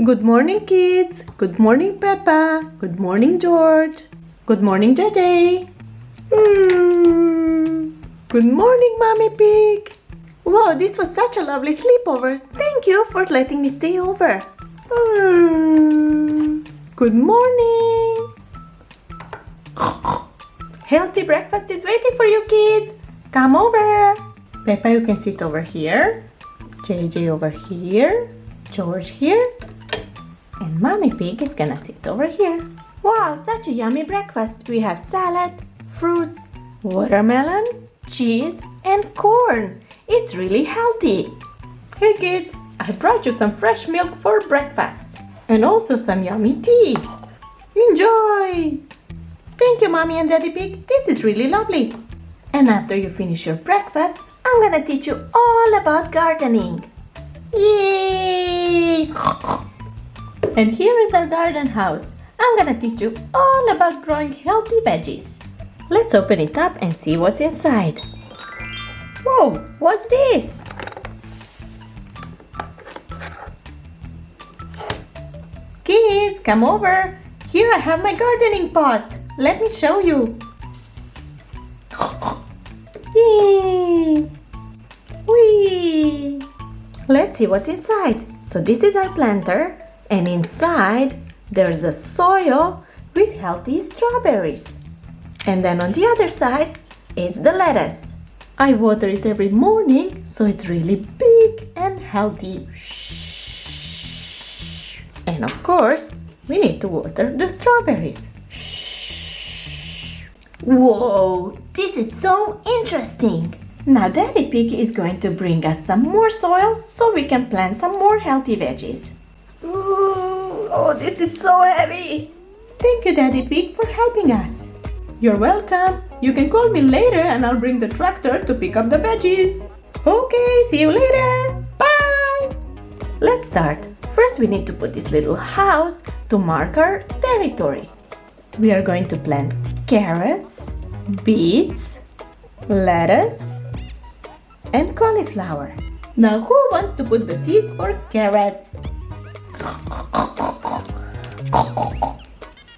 Good morning, kids. Good morning, Peppa. Good morning, George. Good morning, JJ. Good morning, Mommy Pig. Wow, this was such a lovely sleepover. Thank you for letting me stay over. Good morning. Healthy breakfast is waiting for you, kids. Come over. Peppa, you can sit over here. JJ over here. George here. And Mommy Pig is gonna sit over here. Wow, such a yummy breakfast. We have salad, fruits, watermelon, cheese, and corn. It's really healthy. Hey kids, I brought you some fresh milk for breakfast. And also some yummy tea. Enjoy! Thank you, Mommy and Daddy Pig. This is really lovely. And after you finish your breakfast, I'm gonna teach you all about gardening. Yay! And here is our garden house. I'm gonna teach you all about growing healthy veggies. Let's open it up and see what's inside. Whoa, what's this? Kids, come over. Here I have my gardening pot. Let me show you. Yay! Whee! Let's see what's inside. So this is our planter. And inside, there's a soil with healthy strawberries. And then on the other side, it's the lettuce. I water it every morning, so it's really big and healthy. And of course, we need to water the strawberries. Whoa, this is so interesting. Now Daddy Pig is going to bring us some more soil so we can plant some more healthy veggies. Ooh, oh, this is so heavy. Thank you, Daddy Pig, for helping us. You're welcome. You can call me later and I'll bring the tractor to pick up the veggies. Okay, see you later. Bye. Let's start. First, we need to put this little house to mark our territory. We are going to plant carrots, beets, lettuce, and cauliflower. Now, who wants to put the seeds for carrots?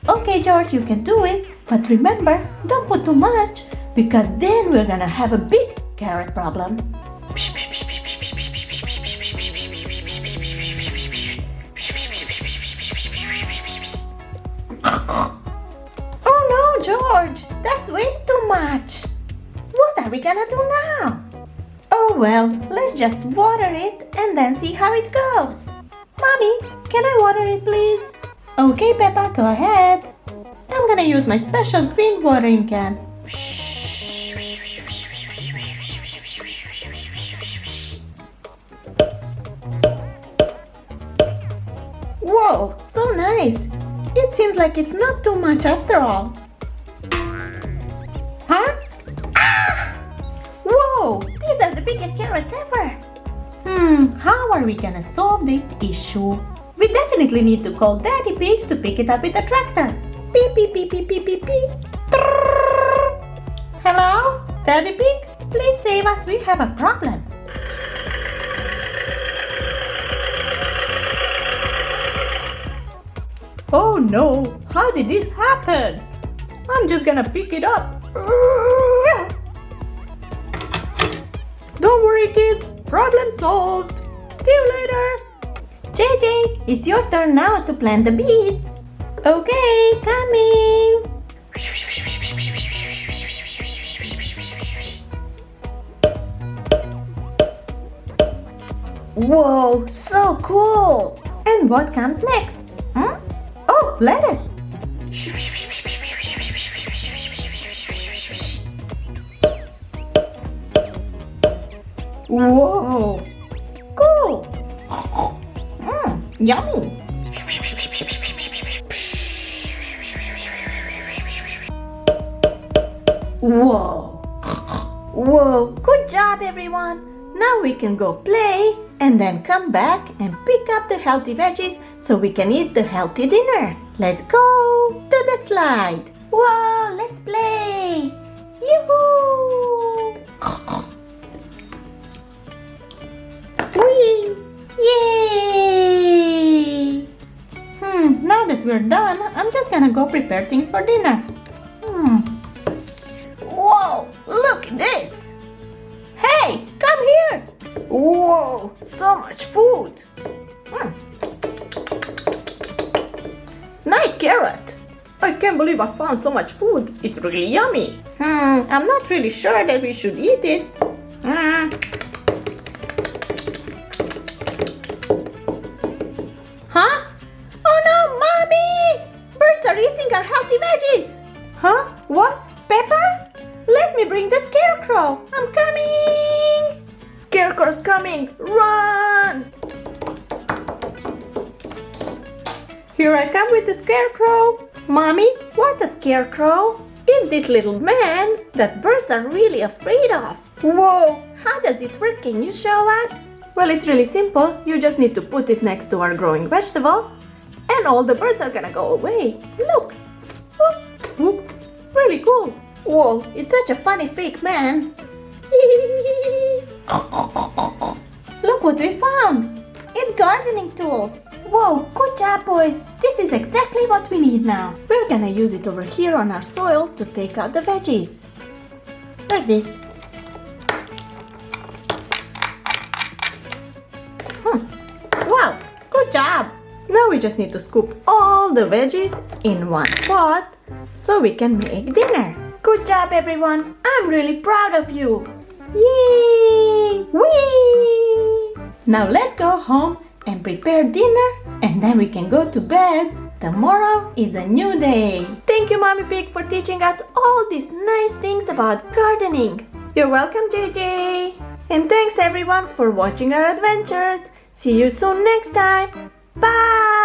Okay, George, you can do it. But remember, don't put too much because then we're gonna have a big carrot problem. Oh no, George, that's way too much. What are we gonna do now? Oh well, let's just water it and then see how it goes. Mommy, can I water it please? Okay, Peppa, go ahead. I'm gonna use my special green watering can. Whoa, so nice. It seems like it's not too much after all. Huh? Ah! Whoa, these are the biggest carrots ever. How are we gonna solve this issue? We definitely need to call Daddy Pig to pick it up with a tractor. Beep, beep, beep, beep, beep, beep, beep. Hello? Daddy Pig? Please save us, we have a problem. Oh no, how did this happen? I'm just gonna pick it up. Don't worry kids, problem solved. See you later. JJ, it's your turn now to plant the beets. Okay, coming. Whoa, so cool. And what comes next? Oh, lettuce. Whoa, cool. Yummy. Whoa. Whoa, good job everyone. Now we can go play and then come back and pick up the healthy veggies so we can eat the healthy dinner. Let's go to the slide. Whoa, let's play. Yoo-hoo. Whee! Yay! we're done, I'm just gonna go prepare things for dinner. Whoa, look at this! Hey, come here! Whoa, so much food! Nice carrot! I can't believe I found so much food. It's really yummy. I'm not really sure that we should eat it. Huh? Oh no, Mommy! Birds are eating our healthy veggies. Huh? What? Peppa? Let me bring the scarecrow. I'm coming! Scarecrow's coming! Run! Here I come with the scarecrow. Mommy, what's a scarecrow? It's this little man that birds are really afraid of. Whoa, how does it work? Can you show us? Well, it's really simple. You just need to put it next to our growing vegetables and all the birds are gonna go away. Look. Whoop, whoop. Really cool. Whoa, it's such a funny fake man. Look what we found. It's gardening tools. Whoa, good job, boys. This is exactly what we need now. We're gonna use it over here on our soil to take out the veggies. Like this. Wow, good job. Now we just need to scoop all the veggies in one pot so we can make dinner. Good job, everyone. I'm really proud of you. Yay! Whee! Now let's go home and prepare dinner and then we can go to bed. Tomorrow is a new day. Thank you, Mommy Pig, for teaching us all these nice things about gardening. You're welcome, JJ. And thanks everyone for watching our adventures. See you soon next time. Bye!